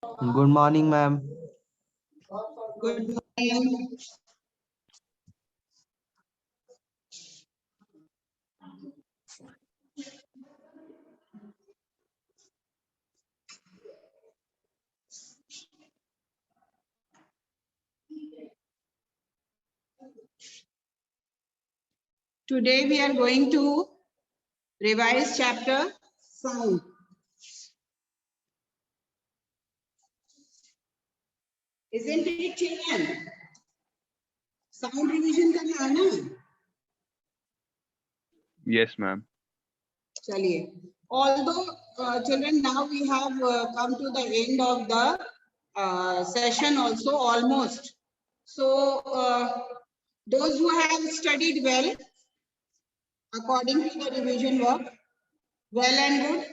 Good morning, ma'am. Good morning. Today we are going to revise chapter sound. Isn't it, children? Sound revision करना है ना? Yes, ma'am. चलिए. Although children, now we have come to the end of the session also almost. So those who have studied well according to the revision work, well and good.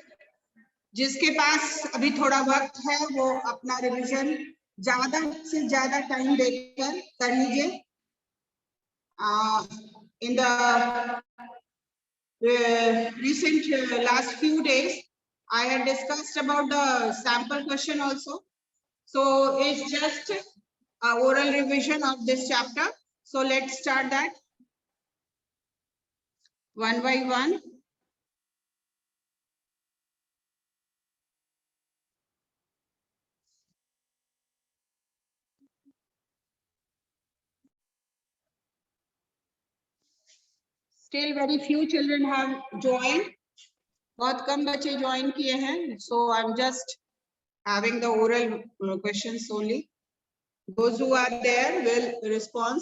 जिसके पास अभी थोड़ा वक्त है वो अपना रिवीजन ज्यादा से ज्यादा टाइम देकर कर लीजिए. In the recent last few days, I had discussed about the sample question also. So it's just a oral revision of this chapter. So let's start that one by one. Still very few children have joined. बहुत कम बच्चे join किए हैं. So I'm just having the oral questions only. Those who are there will respond.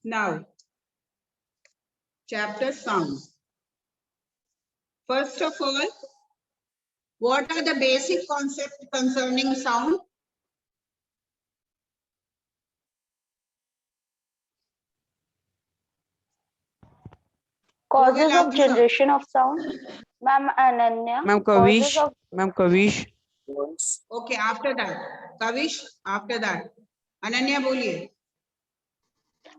Now, chapter sound. First of all, what are the basic concepts concerning sound? Causes of generation of sound. Ma'am Ananya. Ma'am Kavish. Ma'am Kavish. Okay, after that. Kavish, after that. Ananya बोलिए.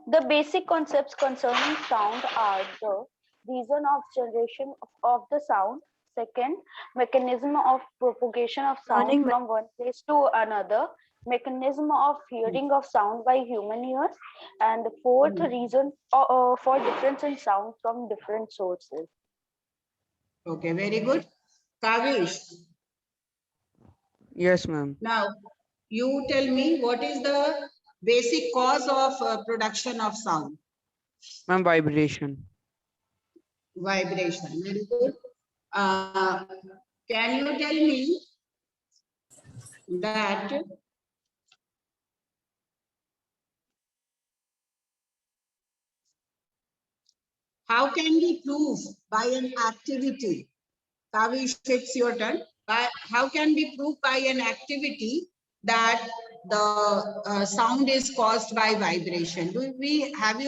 The basic concepts concerning sound are the reason of generation of the sound. Second, mechanism of propagation of sound from one place to another. Mechanism of hearing of sound by human ears. And the fourth, reason for difference in sound from different sources. Okay, very good. Kavish. Yes, ma'am. Now, you tell me what is the basic cause of production of sound? Ma'am, vibration. Vibration. Very good. Can you tell me that how can we prove by an activity? Kavish, it's your turn. How can we prove by an activity that the sound is caused by vibration? We have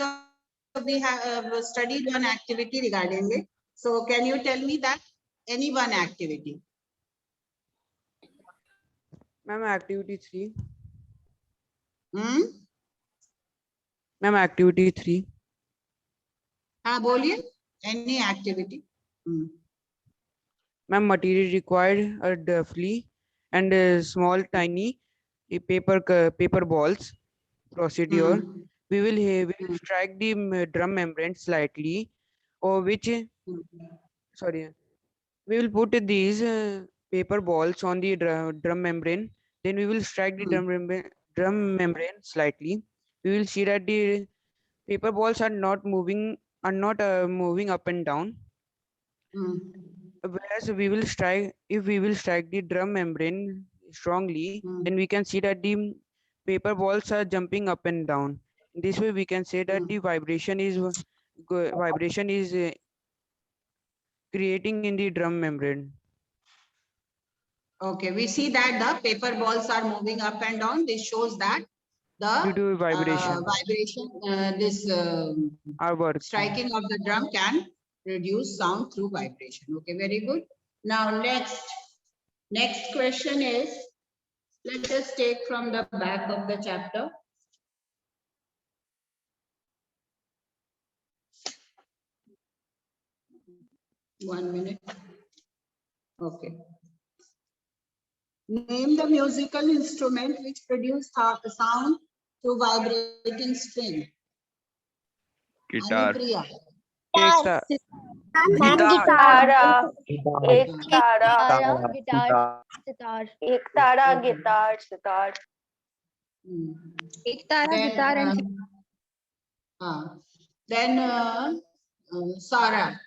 studied one activity regarding it. So can you tell me that any one activity? Ma'am, activity 3. Ma'am, Activity 3. हाँ बोलिए. Any activity. Ma'am, material required are roughly and small tiny paper balls. Procedure. We will strike the drum membrane slightly, or which sorry. We will put these paper balls on the drum membrane. Then we will strike the drum membrane slightly. We will see that the paper balls are not moving up and down. Whereas we will strike, if we will strike the drum membrane strongly, then we can see that the paper balls are jumping up and down. In this way, we can say that the vibration is creating in the drum membrane. Okay, we see that the paper balls are moving up and down. This shows that Due the to vibration. Striking of the drum can produce sound through vibration. Okay, very good. Now next question is, let us take from the back of the chapter. 1 minute. Okay. Name the musical instrument which produces sound through vibrating string. Guitar. Anupriya. Ekta. Tara, ek tara, Guitar, sitar. ek tara, guitar, sitar. Ek tara, Then, guitar and then Sarah,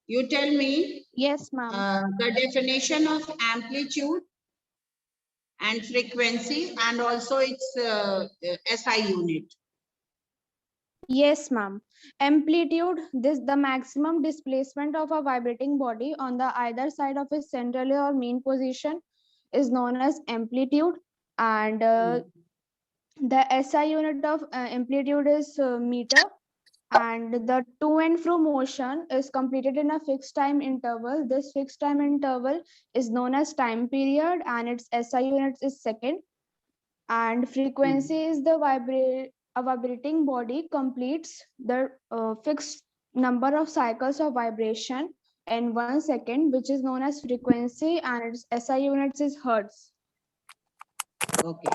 you tell me yes, ma'am. the definition of amplitude and frequency and also its SI unit. Yes, ma'am. Amplitude, this the maximum displacement of a vibrating body on the either side of its central or mean position is known as amplitude, and the SI unit of amplitude is meter, and the to and fro motion is completed in a fixed time interval. This fixed time interval is known as time period, and its SI unit is second. And frequency is the a vibrating body completes the fixed number of cycles of vibration in 1 second, which is known as frequency, and its SI units is hertz. Okay.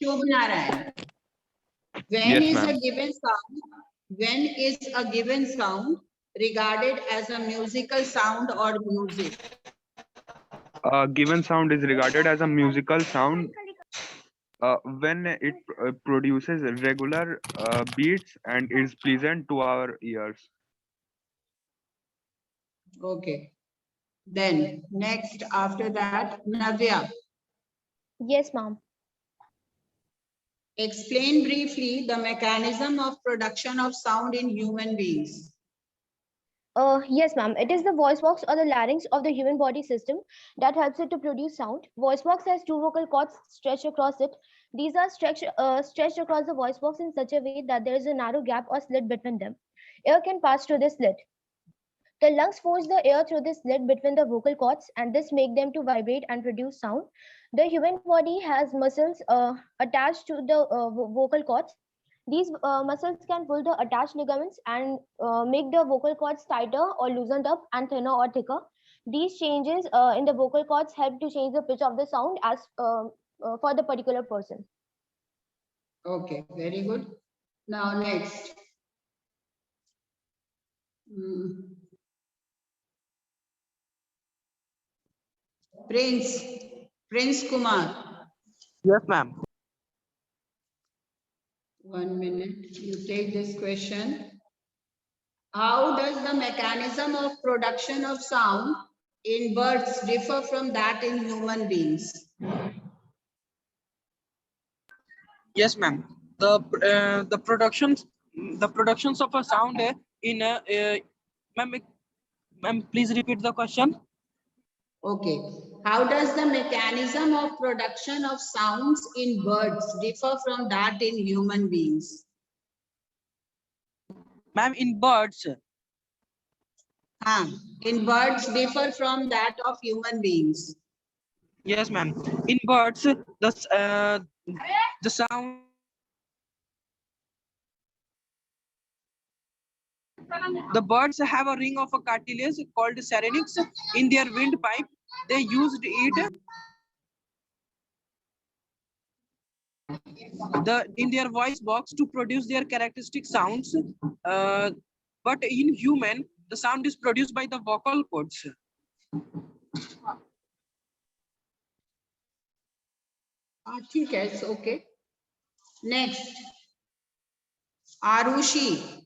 Shubh Narayan. When Yes, is ma'am. a given sound? When is a given sound regarded as a musical sound or music? A given sound is regarded as a musical sound when it produces regular beats and is pleasant to our ears. Okay. Then next after that, Navya, Yes, ma'am. explain briefly the mechanism of production of sound in human beings. Yes, ma'am. It is the voice box or the larynx of the human body system that helps it to produce sound. Voice box has two vocal cords stretched across it. These are stretched across the voice box in such a way that there is a narrow gap or slit between them. Air can pass through this slit. The lungs force the air through this slit between the vocal cords, and this make them to vibrate and produce sound. The human body has muscles attached to the vocal cords. These muscles can pull the attached ligaments and make the vocal cords tighter or loosened up and thinner or thicker. These changes in the vocal cords help to change the pitch of the sound as for the particular person. Okay, very good. Now next. Prince Kumar. Yes, ma'am. 1 minute, you take this question. How does the mechanism of production of sound in birds differ from that in human beings? Yes, ma'am. The productions of a sound in a ma'am, please repeat the question. Okay. How does the mechanism of production of sounds in birds differ from that in human beings? Ma'am, in birds, In birds differ from that of human beings. yes, ma'am. In birds, the sound. The birds have a ring of a cartilage called syrinx in their windpipe. They used it in their voice box to produce their characteristic sounds. But in human, the sound is produced by the vocal cords. ठीक है, it's okay. Next, Arushi.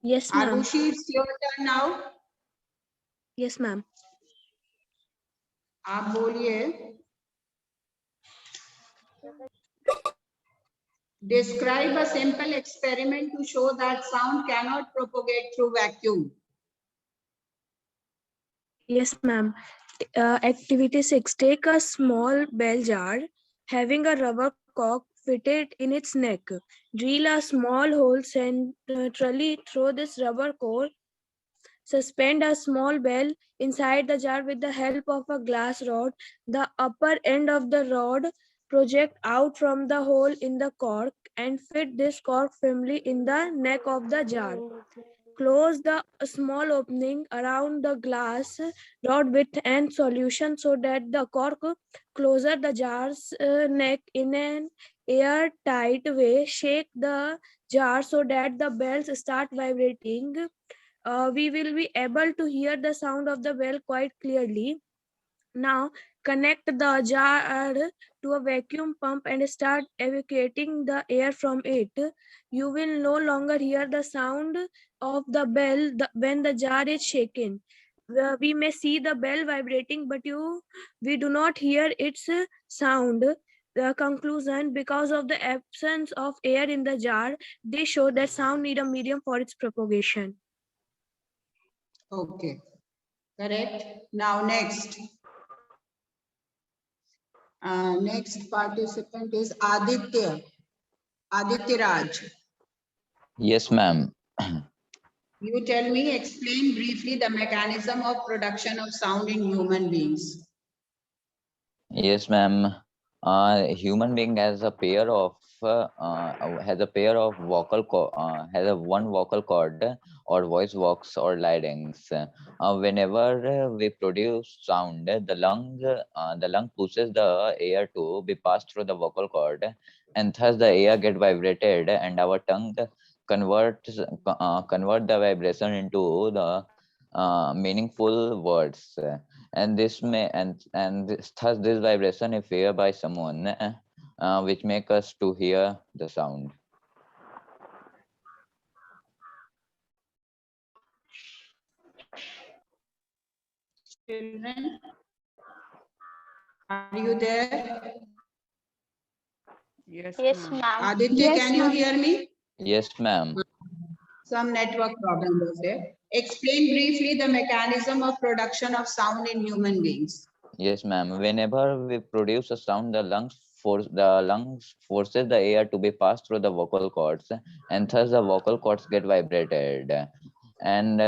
Yes, ma'am. Arushi, it's your turn now. Yes, ma'am. आप बोलिए. Describe a simple experiment to show that sound cannot propagate through vacuum. Yes, ma'am. Activity 6. Take a small bell jar having a rubber cork fitted in its neck. Drill a small hole centrally through this rubber core. Suspend a small bell inside the jar with the help of a glass rod. The upper end of the rod project out from the hole in the cork and fit this cork firmly in the neck of the jar. Close the small opening around the glass rod with an solution so that the cork closes the jar's neck in an airtight way. Shake the jar so that the bells start vibrating. We will be able to hear the sound of the bell quite clearly. Now connect the jar to a vacuum pump and start evacuating the air from it. You will no longer hear the sound of the bell when the jar is shaken. We may see the bell vibrating, but we do not hear its sound. The conclusion, because of the absence of air in the jar, they show that sound need a medium for its propagation. Okay, correct. Now next. Next participant is Aditya. Aditya Raj. Yes, ma'am. You tell me, explain briefly the mechanism of production of sound in human beings. Yes, ma'am. Human being has a pair of has a one vocal cord or voice box or larynx. Whenever we produce sound, the lung pushes the air to be passed through the vocal cord, and thus the air get vibrated, and our tongue convert the vibration into the meaningful words. And thus this vibration is heard by someone, which make us to hear the sound. Children, are you there? Yes, Yes, ma'am. ma'am. Aditya, Yes, can you ma'am. hear me? Yes, ma'am. Some network problem was there. Explain briefly the mechanism of production of sound in human beings. Yes, ma'am. Whenever we produce a sound, the lungs forces the air to be passed through the vocal cords, and thus the vocal cords get vibrated. And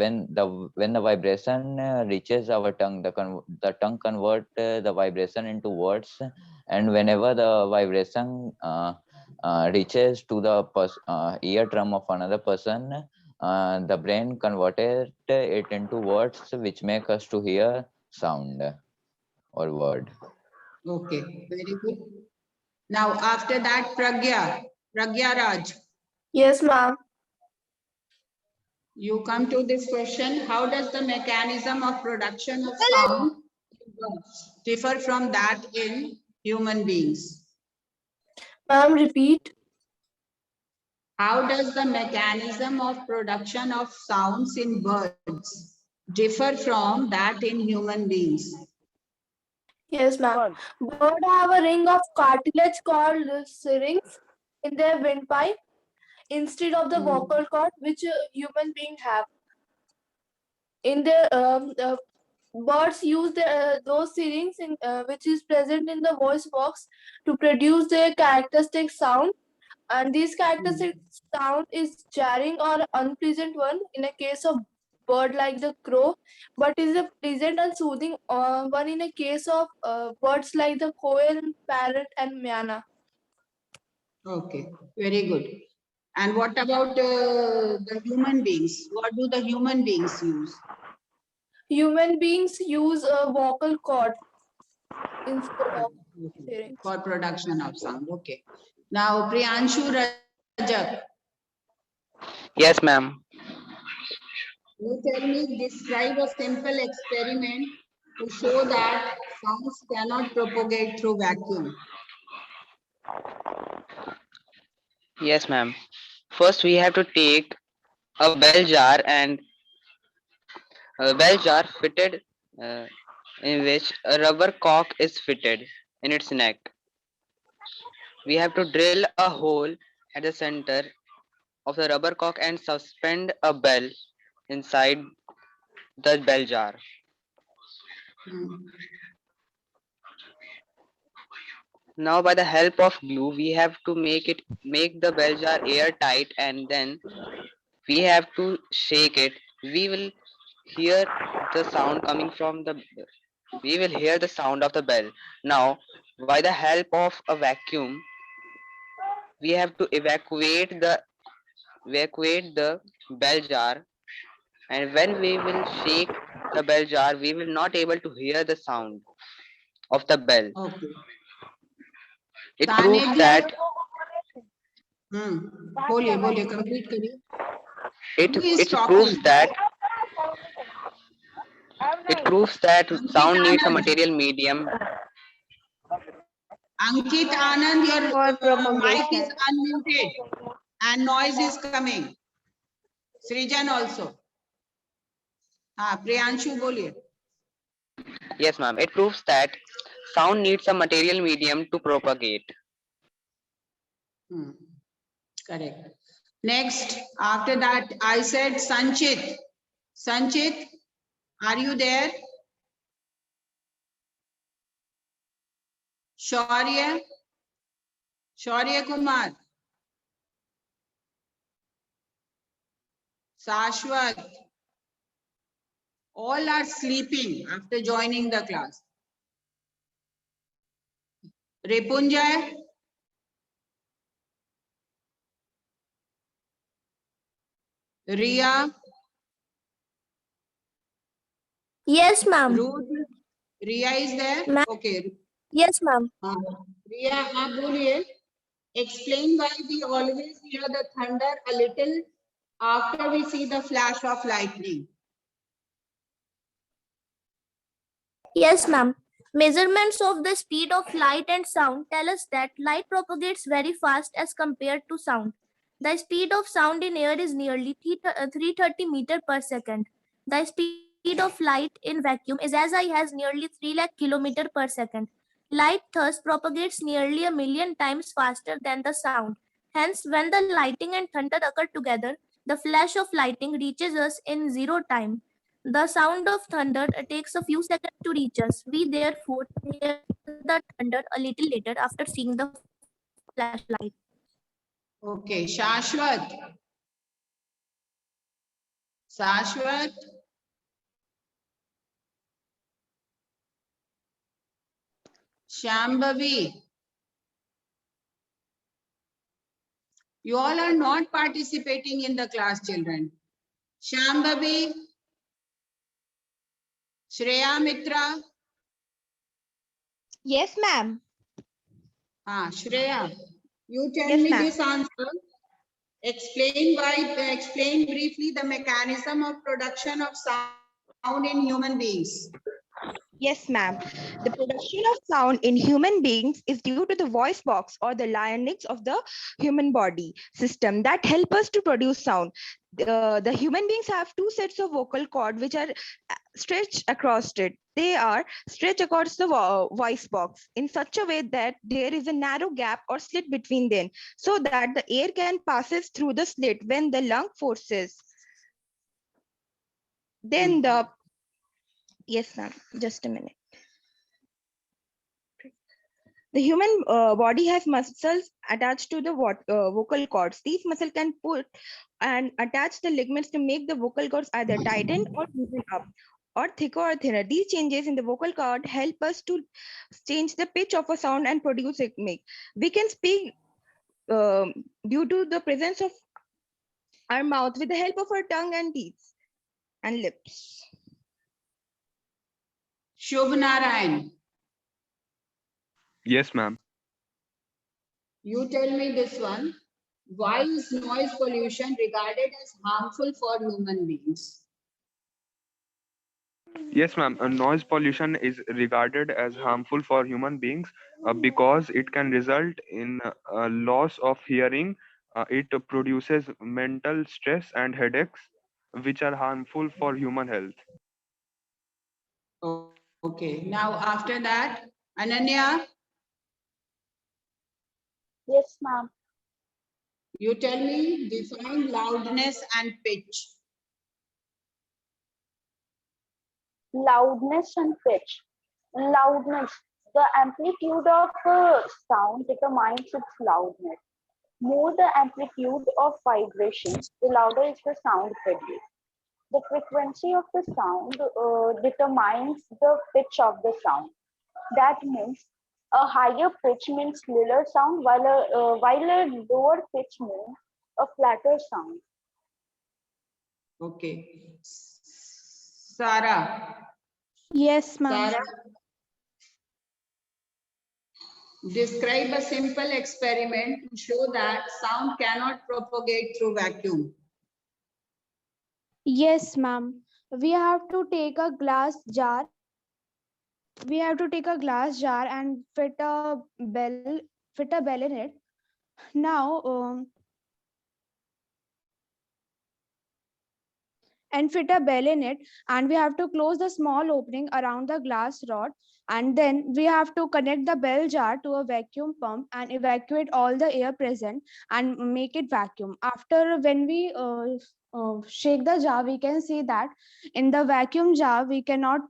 when the vibration reaches our tongue, the tongue convert the vibration into words. And whenever the vibration reaches to the eardrum of another person, the brain converted it into words, which make us to hear sound or word. Okay, very good. Now, after that, Pragya Raj, Yes, ma'am. you come to this question. How does the mechanism of production of sound differ from that in human beings? Ma'am, repeat. How does the mechanism of production of sounds in birds differ from that in human beings? Yes, ma'am. Bird. Birds have a ring of cartilage called syrinx in their windpipe instead of the vocal cord which human beings have. In their birds use those syrinx which is present in the voice box to produce their characteristic sound, and this characteristic sound is jarring or unpleasant one in a case of bird like the crow, but is a pleasant and soothing one in a case of birds like the quail, parrot, and myna. Okay, very good. And what about the human beings? What do the human beings use? Human beings use a vocal cord instead of syrinx. For production of sound. Okay. Now, Priyanshu Rajak, Yes, ma'am. you tell me, describe a simple experiment to show that sounds cannot propagate through vacuum. Yes, ma'am. First, we have to take a bell jar and a bell jar fitted uh, in which a rubber cork is fitted in its neck. We have to drill a hole at the center of the rubber cork and suspend a bell inside the bell jar. Hmm. Now, by the help of glue, we have to make the bell jar airtight, and then we have to shake it. We will hear the sound coming from the we will hear the sound of the bell. Now, by the help of a vacuum, we have to evacuate the bell jar, and when we will shake the bell jar, we will not able to hear the sound of the bell. Okay. It ताने proves ji that बोलिए बोलिए complete करिए. it Who is it proves talking? that it proves that Ankit sound needs a Anand. material medium. Ankit Anand, your For mic is propagation. unmuted and noise is coming. Srijan also. हाँ प्रियांशु बोलिए. Yes, ma'am. It proves that sound needs a material medium to propagate. Correct. Next, after that, I said Sanchit. Sanchit, are you there? Shaurya? Shaurya Kumar? Sashwat? All are sleeping after joining the class. Repunjay? Ria? Yes, ma'am. Ruth? Ria is there? Ma'am. Okay. Yes, ma'am. Ria, आप बोलिए. Explain why we always hear the thunder a little after we see the flash of lightning. Yes, ma'am. Measurements of the speed of light and sound tell us that light propagates very fast as compared to sound. The speed of sound in air is nearly 330 meter per second. The speed of light in vacuum is as high as nearly 3 lakh kilometer per second. Light thus propagates nearly a million times faster than the sound. Hence, when the lightning and thunder occur together, the flash of lightning reaches us in zero time. The sound of thunder takes a few seconds to reach us. We therefore hear the thunder a little later after seeing the flashlight. Okay, Shashwat. Shashwat. Shambhavi. You all are not participating in the class, children. Shambhavi. Shreya Mitra. Yes, ma'am. Shreya, you tell Yes, me ma'am. this answer. Explain briefly the mechanism of production of sound in human beings. Yes, ma'am. The production of sound in human beings is due to the voice box or the larynx of the human body system that help us to produce sound. The human beings have two sets of vocal cord which are stretched across it. They are stretched across the voice box in such a way that there is a narrow gap or slit between them so that the air can passes through the slit when the lung forces. Then the yes, ma'am. Just a minute. The human body has muscles attached to the vocal cords. These muscles can put and attach the ligaments to make the vocal cords either tighten or loosen up, or thicker or thinner. These changes in the vocal cord help us to change the pitch of a sound and produce a make. We can speak due to the presence of our mouth with the help of our tongue and teeth and lips. Shubh Narayan, Yes, ma'am. you tell me this one. Why is noise pollution regarded as harmful for human beings? Yes, ma'am. Noise pollution is regarded as harmful for human beings because it can result in loss of hearing. It produces mental stress and headaches, which are harmful for human health. Okay, now after that, Ananya, Yes, ma'am. you tell me define loudness and pitch. Loudness and pitch. Loudness. The amplitude of sound determines its loudness. More the amplitude of vibration, the louder is the sound produced. The frequency of the sound determines the pitch of the sound. That means a higher pitch means liller sound, while a lower pitch means a flatter sound. Okay. Sarah. Yes, ma'am. Sarah, describe a simple experiment to show that sound cannot propagate through vacuum. Yes, ma'am. We have to take a glass jar. We have to take a glass jar and fit a bell in it. Now, and fit a bell in it, and we have to close the small opening around the glass rod, and then we have to connect the bell jar to a vacuum pump and evacuate all the air present and make it vacuum. After, when we shake the jar, we can see that in the vacuum jar we cannot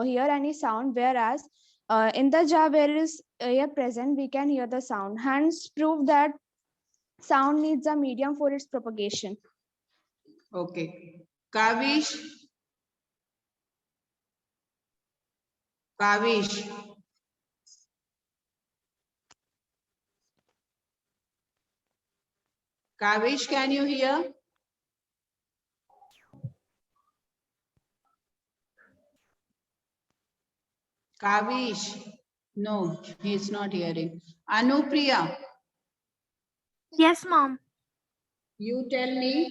hear any sound, whereas in the jar where is air present we can hear the sound, hence prove that sound needs a medium for its propagation. Okay. Kavish. Kavish. Kavish, can you hear? Kavish. No, he is not hearing. Anupriya, Yes, ma'am. you tell me,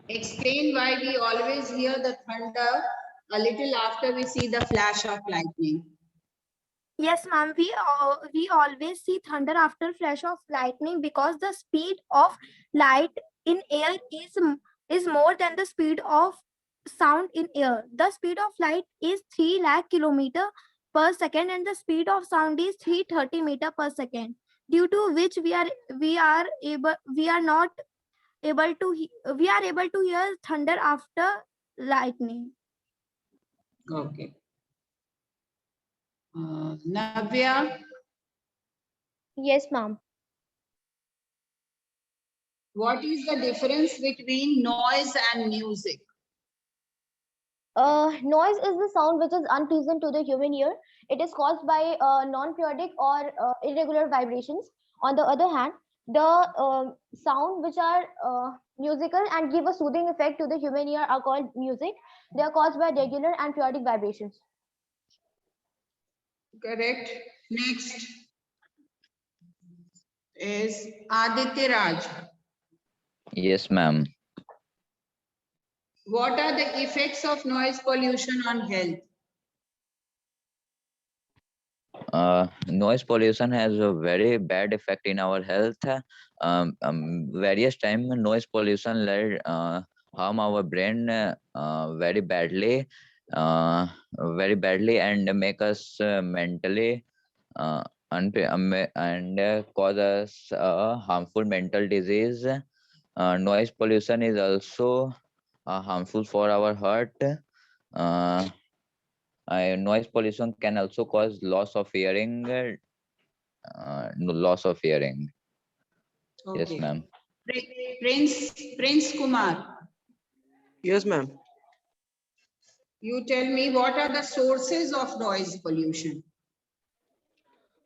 explain why we always hear the thunder a little after we see the flash of lightning. Yes, ma'am. We always see thunder after flash of lightning because the speed of light in air is more than the speed of sound in air. The speed of light is 3 lakh kilometer per second, and the speed of sound is 330 meter per second. Due to which we are not able to we are able to hear thunder after lightning. Okay. Navya, Yes, ma'am. what is the difference between noise and music? Noise is the sound which is unpleasant to the human ear. It is caused by non-periodic or irregular vibrations. On the other hand, the sound which are musical and give a soothing effect to the human ear are called music. They are caused by regular and periodic vibrations. Correct. Next is Aditya Raj. Yes, ma'am. What are the effects of noise pollution on health? Noise pollution has a very bad effect in our health. Various time noise pollution led harm our brain very badly, and make us mentally and cause us harmful mental disease. Noise pollution is also harmful for our heart. Noise pollution can also cause loss of hearing. Loss of hearing. Yes, Okay. ma'am. Prince Kumar, Yes, ma'am. you tell me what are the sources of noise pollution?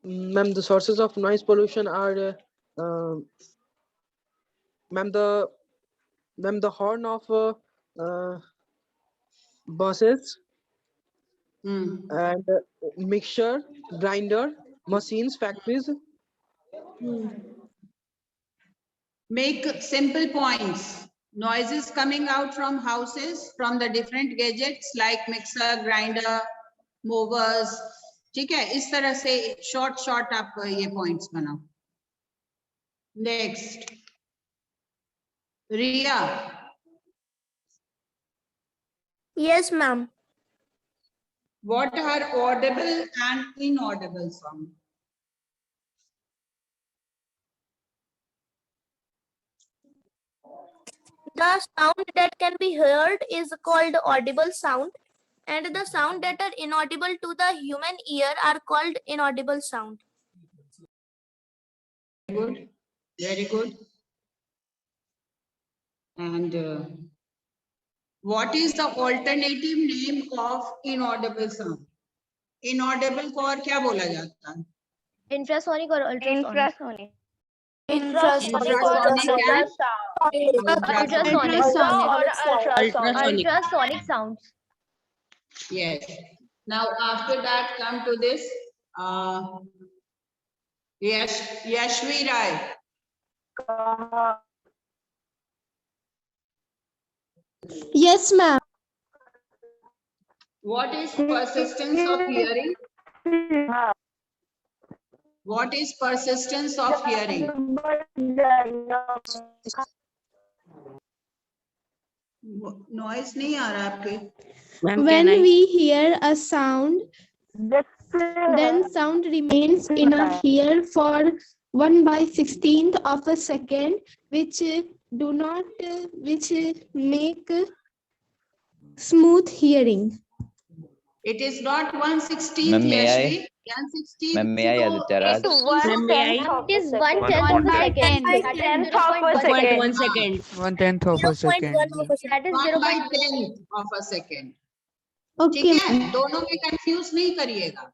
Ma'am, the sources of noise pollution are, ma'am, the horn of uh, buses Hmm. and mixture, grinder, machines, factories. Make simple points. Noises coming out from houses, from the different gadgets like mixer, grinder, movers. ठीक है, इस तरह से short आप ये points बनाओ. Next, Ria, Yes, ma'am. what are audible and inaudible sound? The sound that can be heard is called audible sound, and the sound that are inaudible to the human ear are called inaudible sound. Good, very good. And what is the alternative name of inaudible sound? Inaudible को और क्या बोला जाता है? Infrasonic or ultrasonic? Infrasonic. Infrasonic Infrasonic and Ultrasonic. Ultrasonic. Ultrasonic sounds. Yes. Now after that, come to this. Yashvi Rai. Yes, ma'am. What is persistence of hearing? What is persistence of hearing? Noise नहीं आ रहा आपके? When we hear a sound, then sound remains in our ear for 1/16th of a second, which make smooth hearing. It is not 1/16th, Ma'am, may I? Yashvi. 1/16th. Ma'am, may I, Aditya Raj? It's 1/10th of It is a 1/10 second. of a second. That is 1/10th of a 0.1 second. second. 1/10 of a second. That is 0.1. 1/10th of a second. Okay, ठीक है, दोनों में confuse नहीं करिएगा.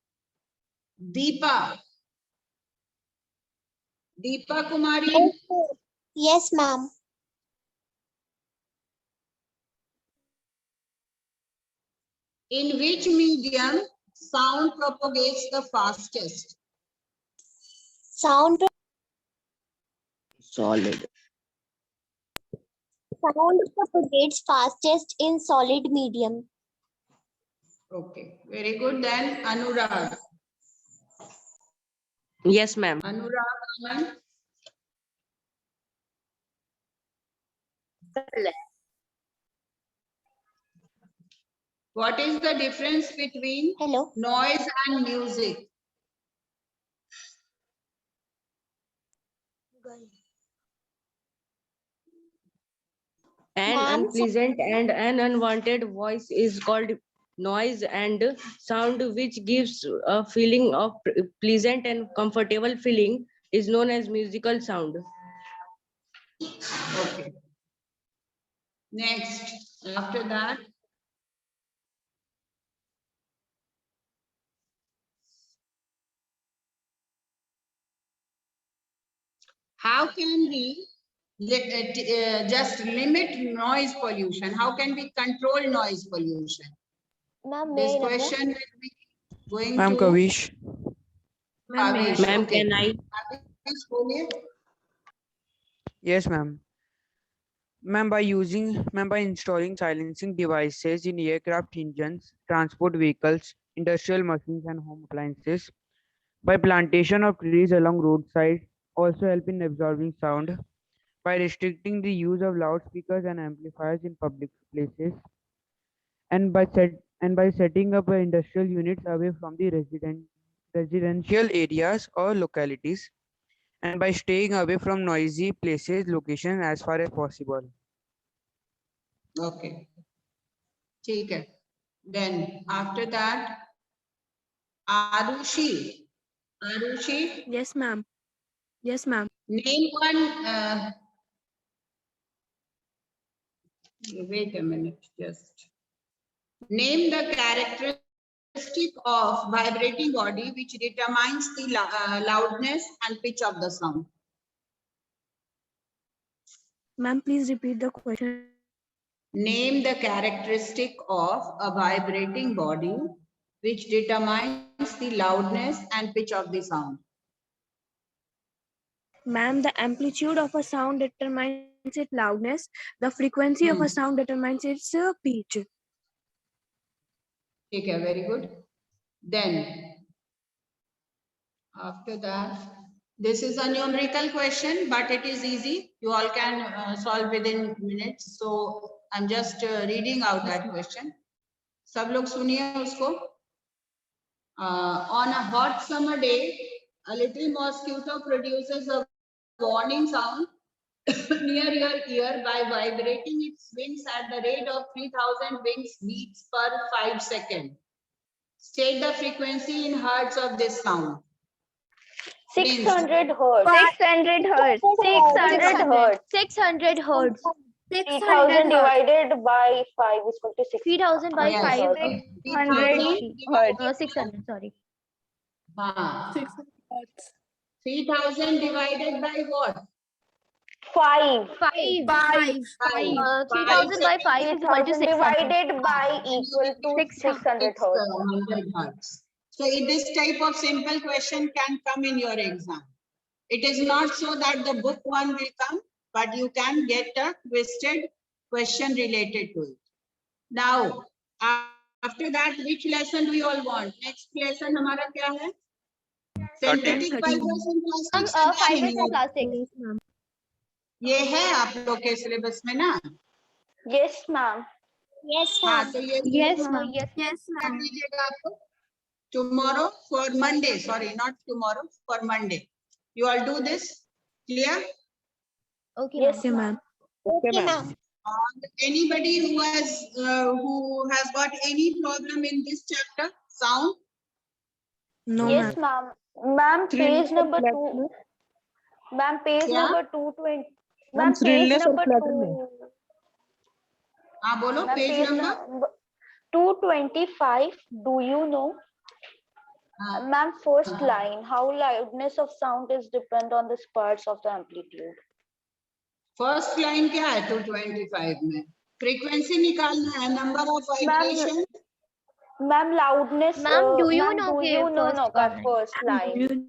दीपा कुमारी. Yes, ma'am. In which medium sound propagates the fastest? Sound Solid. propagates fastest in solid medium. Okay, very good. Then Anurag. Yes, ma'am. Anurag, Anand. What is the difference between noise and music? An Ma'am, unpleasant and an unwanted voice is called noise, and sound which gives a feeling of pleasant and comfortable feeling is known as musical sound. Okay. Next, after that, how can we just limit noise pollution? How can we control noise pollution? ma'am, This may I know? question will be going Ma'am, to Kavish. Kavish. Ma'am, Okay. can I? Kavish, बोलिए. Yes, ma'am. Ma'am, by installing silencing devices in aircraft engines, transport vehicles, industrial machines, and home appliances, by plantation of trees along roadside, also help in absorbing sound, by restricting the use of loudspeakers and amplifiers in public places, and by setting up industrial units away from the residential areas or localities, and by staying away from noisy places locations as far as possible. Okay. ठीक है. Then after that, Arushi. Arushi, Yes, ma'am. Yes, ma'am. name one. Wait a minute, just name the characteristic of vibrating body which determines the loudness and pitch of the sound. Ma'am, please repeat the question. Name the characteristic of a vibrating body which determines the loudness and pitch of the sound. Ma'am, the amplitude of a sound determines its loudness. The frequency of a sound determines its pitch. Okay, very good. Then, after that, this is a numerical question, but it is easy. You all can solve within minutes. So, I'm just reading out that question. सब लोग सुनिए उसको. On a hot summer day, a little mosquito produces a warning sound near your ear by vibrating its wings at the rate of 3000 wings beats per 5 seconds. State the frequency in hertz of this sound. 600 hertz. 600 hertz. 600 hertz. 600 hertz. 3000 divided by 5 is equal to 6. 3000 by Yes. 5. 600 600, sorry. 3000 divided by what? 5. 5. 3000 by 5 is equal to 3000 600. divided by equal to 600 hertz. 100 hertz. So this type of simple question can come in your exam. It is not so that the book one will come, but you can get a twisted question related to it. Now, after that, which lesson do you all want? Next lesson हमारा क्या है? Synthetic fibers and plastics है क्या Fibers नहीं? and plastics. ये है आप लोग के सिलेबस में ना? Yes, ma'am. Yes, हाँ, ma'am. तो ये Yes, ma'am. Yes, कर दीजिएगा आपको. Tomorrow for Monday, sorry, not tomorrow, for Monday. You all do this, clear? Okay, Yes, ma'am. ma'am. Okay, ma'am. Anybody who has got any problem in this chapter, sound? No, Yes, ma'am. ma'am. Ma'am, page number 2. Ma'am, page क्या? number 220. Ma'am Ma'am, page श्रीलेस और number flatten में 2. हाँ बोलो, Ma'am, page page number. number 225. Do you know? हाँ. Ma'am, first line. How loudness of sound is depend on the squares of the amplitude. First line क्या है 225 में? Frequency निकालना है, number of vibration. Ma'am, loudness. Ma'am, do you ma'am, know do के you know first का line? first line?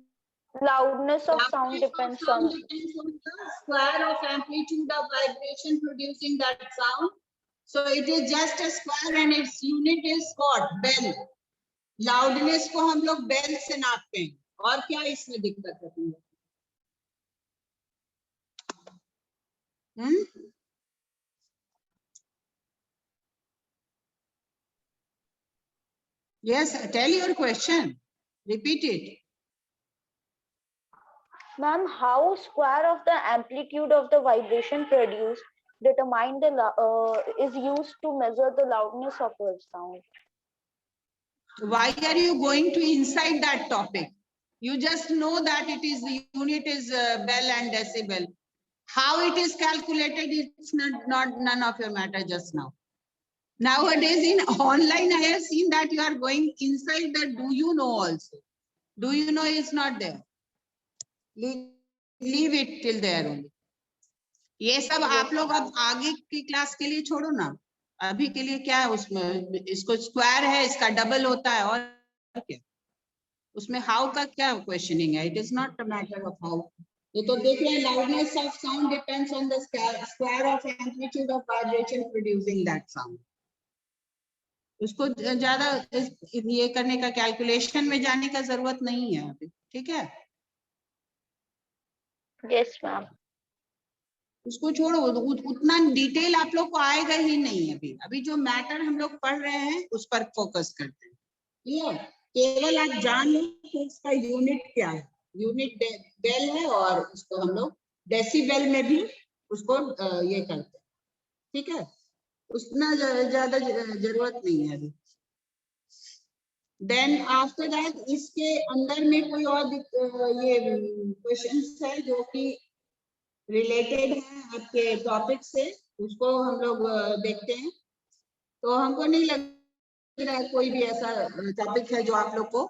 Loudness of sound depends on. Depends on the square of amplitude of vibration producing that sound. So it is just a square and its unit is what? Bell. Loudness को हम लोग bell से नापते हैं. और क्या इसमें दिक्कत है? Yes, tell your question. Repeat it. Ma'am, how square of the amplitude of the vibration produced determine the is used to measure the loudness of a sound. Why are you going to inside that topic? You just know that it is the unit is bell and decibel. How it is calculated, it's not none of your matter just now. Nowadays in online, I have seen that you are going inside the do you know also. Do you know is not there. Leave it till there only. ये सब आप लोग अब आगे की class के लिए छोड़ो ना. अभी के लिए क्या है उसमें, इसको स्क्वायर है, इसका डबल होता है और क्या उसमें हाउ का क्या क्वेश्चनिंग है. It is not a matter of how. ये तो देख रहे हैं, loudness of sound depends on the square of amplitude of vibration producing that sound. उसको ज्यादा ये करने का, कैलकुलेशन में जाने का जरूरत नहीं है अभी. ठीक है. Yes, ma'am. उसको छोड़ो, उतना डिटेल आप लोग को आएगा ही नहीं. अभी जो मैटर हम लोग पढ़ रहे हैं उस पर फोकस करते हैं. ये केवल आप जान लो कि इसका यूनिट क्या है. यूनिट बेल है और उसको हम लोग डेसिबेल में भी उसको ये करते हैं. ठीक है. उतना ज्यादा जरूरत नहीं है अभी. देन आफ्टर दैट इसके अंदर में कोई और ये क्वेश्चंस है जो कि रिलेटेड है आपके टॉपिक से, उसको हम लोग देखते हैं. तो हमको नहीं लग रहा है कोई भी ऐसा टॉपिक है जो आप लोग को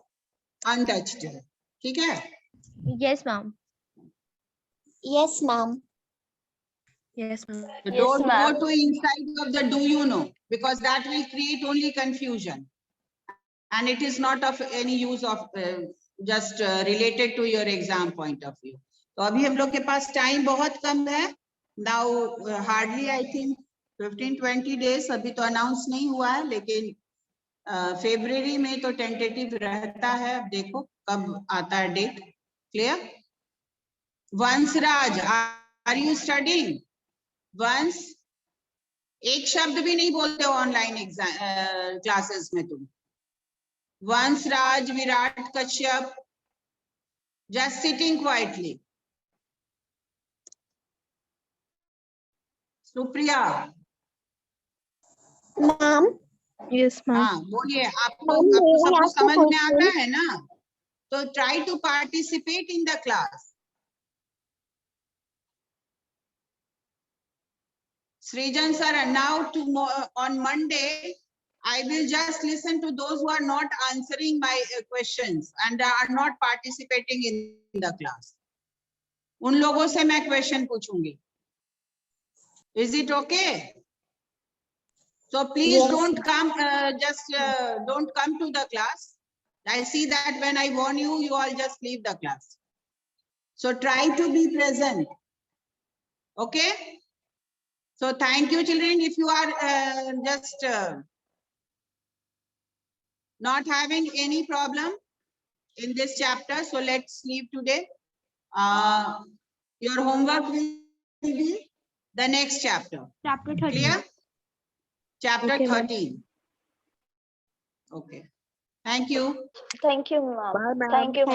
अनटच्ड है. ठीक है. Yes, ma'am. Yes, ma'am. Yes, ma'am. Don't go to inside of the do you know, because that will create only confusion and it is not of any use of just related to your exam point of view. तो अभी हम लोग के पास time बहुत कम है. Now hardly I think 15-20 days. अभी तो announce नहीं हुआ है, लेकिन फरवरी में तो टेंटेटिव रहता है. अब देखो कब आता है date. Clear. Vanshraj, are you studying? Vansh, एक शब्द भी नहीं बोलते हो ऑनलाइन एग्जाम क्लासेस में तुम. Vanshraj, Virat Kashyap, just sitting quietly. Supriya. Ma'am. Yes, ma'am. हाँ बोलिए. आपको सबको समझ में आता है ना? तो try to participate in the class. Srijan sir, and now on Monday, I will just listen to those who are not answering my questions and are not participating in the class. उन लोगों से मैं question पूछूंगी. Is it okay? So please Yes. don't come, don't come to the class. I see that when I warn you, you all just leave the class. So try to be present. Okay? So thank you, children. If you are just not having any problem in this chapter, so let's leave today. Your homework will be the next chapter. Chapter 13. Clear? Chapter Okay, ma'am. 13. Okay. Thank you. Thank you, ma'am. Bye, ma'am. Thank you.